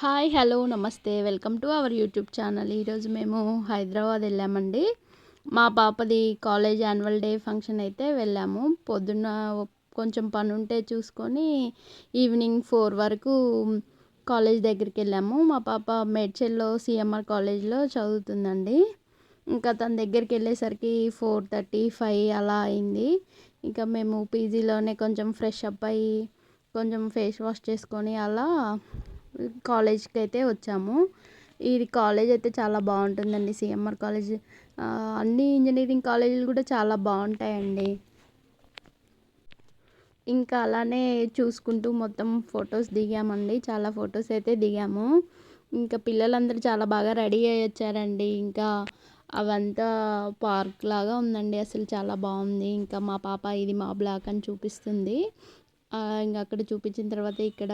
Hi hello నమస్తే welcome to our YouTube channel. ఈరోజు మేము హైదరాబాద్ వెళ్ళామండి. మా పాపది కాలేజ్ యాన్యువల్ డే ఫంక్షన్ అయితే వెళ్ళాము. పొద్దున్న కొంచెం పని ఉంటే చూసుకొని ఈవినింగ్ 4 వరకు కాలేజ్ దగ్గరికి వెళ్ళాము. మా పాప మేడ్చల్లో సిఎంఆర్ కాలేజ్లో చదువుతుందండి. ఇంకా తన దగ్గరికి వెళ్ళేసరికి 4:35 అలా అయింది. ఇంకా మేము పీజీలోనే కొంచెం ఫ్రెష్ అప్ అయ్యి కొంచెం ఫేస్ వాష్ చేసుకొని అలా కాలేజ్కి అయితే వచ్చాము. ఈ కాలేజ్ అయితే చాలా బాగుంటుందండి. సిఎంఆర్ కాలేజ్ అన్ని ఇంజనీరింగ్ కాలేజీలు కూడా చాలా బాగుంటాయండి. ఇంకా అలానే చూసుకుంటూ మొత్తం ఫొటోస్ దిగామండి. చాలా ఫొటోస్ అయితే దిగాము. ఇంకా పిల్లలందరూ చాలా బాగా రెడీ అయ్యి వచ్చారండి. ఇంకా అవంతా పార్క్ లాగా ఉందండి. అసలు చాలా బాగుంది. ఇంకా మా పాప ఇది మా బ్లాక్ అని చూపిస్తుంది. ఇంకా అక్కడ చూపించిన తర్వాత ఇక్కడ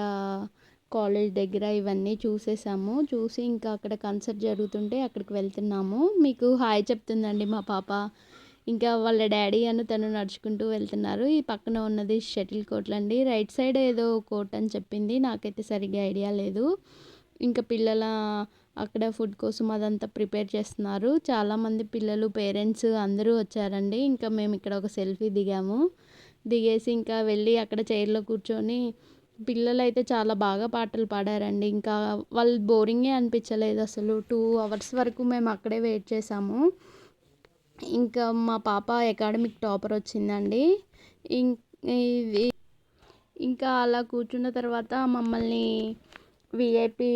కాలేజ్ దగ్గర ఇవన్నీ చూసేసాము. చూసి ఇంకా అక్కడ కన్సర్ట్ జరుగుతుంటే అక్కడికి వెళ్తున్నాము. మీకు హాయ్ చెప్తుందండి మా పాప. ఇంకా వాళ్ళ డాడీ తను నడుచుకుంటూ వెళ్తున్నారు. ఈ పక్కన ఉన్నది షటిల్ కోర్ట్లు అండి. రైట్ సైడ్ ఏదో కోర్ట్ అని చెప్పింది. నాకైతే సరిగ్గా ఐడియా లేదు. ఇంకా పిల్లల అక్కడ ఫుడ్ కోసం అదంతా ప్రిపేర్ చేస్తున్నారు. చాలామంది పిల్లలు పేరెంట్స్ అందరూ వచ్చారండి. ఇంకా మేము ఇక్కడ ఒక సెల్ఫీ దిగాము. దిగేసి ఇంకా వెళ్ళి అక్కడ చైర్లో కూర్చొని పిల్లలైతే చాలా బాగా పాటలు పాడారండి. ఇంకా వాళ్ళు బోరింగే అనిపించలేదు అసలు. 2 అవర్స్ వరకు మేము అక్కడే వెయిట్ చేసాము. ఇంకా మా పాప అకాడమిక్ టాపర్ వచ్చిందండి. ఇది ఇంకా అలా కూర్చున్న తర్వాత మమ్మల్ని విఐపి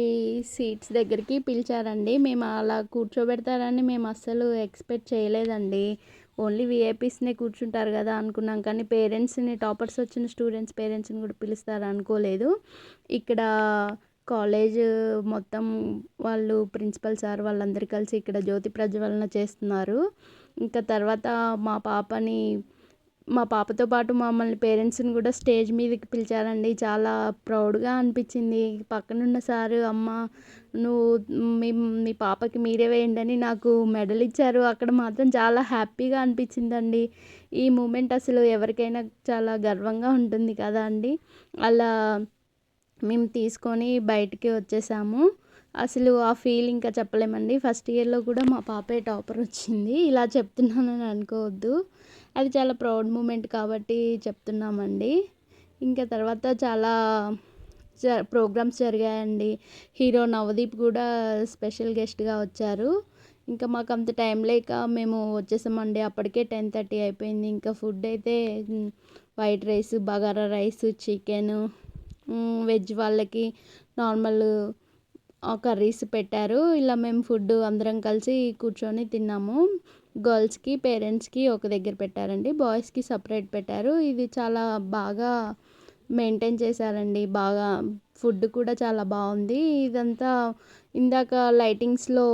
సీట్స్ దగ్గరికి పిలిచారండి. మేము అలా కూర్చోబెడతారని మేము అస్సలు ఎక్స్పెక్ట్ చేయలేదండి. ఓన్లీ విఐపీస్నే కూర్చుంటారు కదా అనుకున్నాం. కానీ పేరెంట్స్ని, టాపర్స్ వచ్చిన స్టూడెంట్స్ పేరెంట్స్ని కూడా పిలుస్తారు అనుకోలేదు. ఇక్కడ కాలేజ్ మొత్తం వాళ్ళు ప్రిన్సిపల్ సార్ వాళ్ళందరూ కలిసి ఇక్కడ జ్యోతి ప్రజ్వలన చేస్తున్నారు. ఇంకా తర్వాత మా పాపతో పాటు మమ్మల్ని పేరెంట్స్ని కూడా స్టేజ్ మీదకి పిలిచారండి. చాలా ప్రౌడ్గా అనిపించింది. పక్కనున్న సారు అమ్మ నువ్వు మీ పాపకి మీరే వేయండి అని నాకు మెడల్ ఇచ్చారు. అక్కడ మాత్రం చాలా హ్యాపీగా అనిపించిందండి. ఈ మూమెంట్ అసలు ఎవరికైనా చాలా గర్వంగా ఉంటుంది కదా అండి. అలా మేము తీసుకొని బయటికి వచ్చేసాము. అసలు ఆ ఫీల్ ఇంకా చెప్పలేమండి. ఫస్ట్ ఇయర్లో కూడా మా పాపే టాపర్ వచ్చింది. ఇలా చెప్తున్నానని అనుకోవద్దు. అది చాలా ప్రౌడ్ మూమెంట్ కాబట్టి చెప్తున్నామండి. ఇంకా తర్వాత చాలా ప్రోగ్రామ్స్ జరిగాయండి. హీరో నవదీప్ కూడా స్పెషల్ గెస్ట్గా వచ్చారు. ఇంకా మాకు అంత టైం లేక మేము వచ్చేసామండి. అప్పటికే 10:30 అయిపోయింది. ఇంకా ఫుడ్ అయితే white rice, bagara rice, chicken, veg వాళ్ళకి నార్మల్ కర్రీస్ పెట్టారు. ఇలా మేము ఫుడ్ అందరం కలిసి కూర్చొని తిన్నాము. గర్ల్స్కి పేరెంట్స్కి ఒక దగ్గర పెట్టారండి. బాయ్స్కి సపరేట్ పెట్టారు. ఇది చాలా బాగా మెయింటైన్ చేశారండి. బాగా ఫుడ్ కూడా చాలా బాగుంది. ఇదంతా ఇందాక లైటింగ్స్లో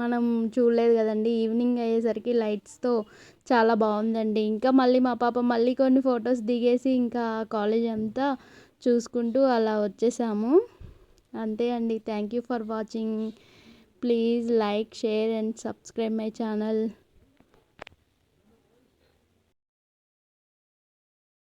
మనం చూడలేదు కదండి. ఈవినింగ్ అయ్యేసరికి లైట్స్తో చాలా బాగుందండి. ఇంకా మళ్ళీ మా పాప మళ్ళీ కొన్ని ఫొటోస్ దిగేసి ఇంకా కాలేజ్ అంతా చూసుకుంటూ అలా వచ్చేసాము. అంతే అండి. Thank you for watching. Please like, share and subscribe my channel.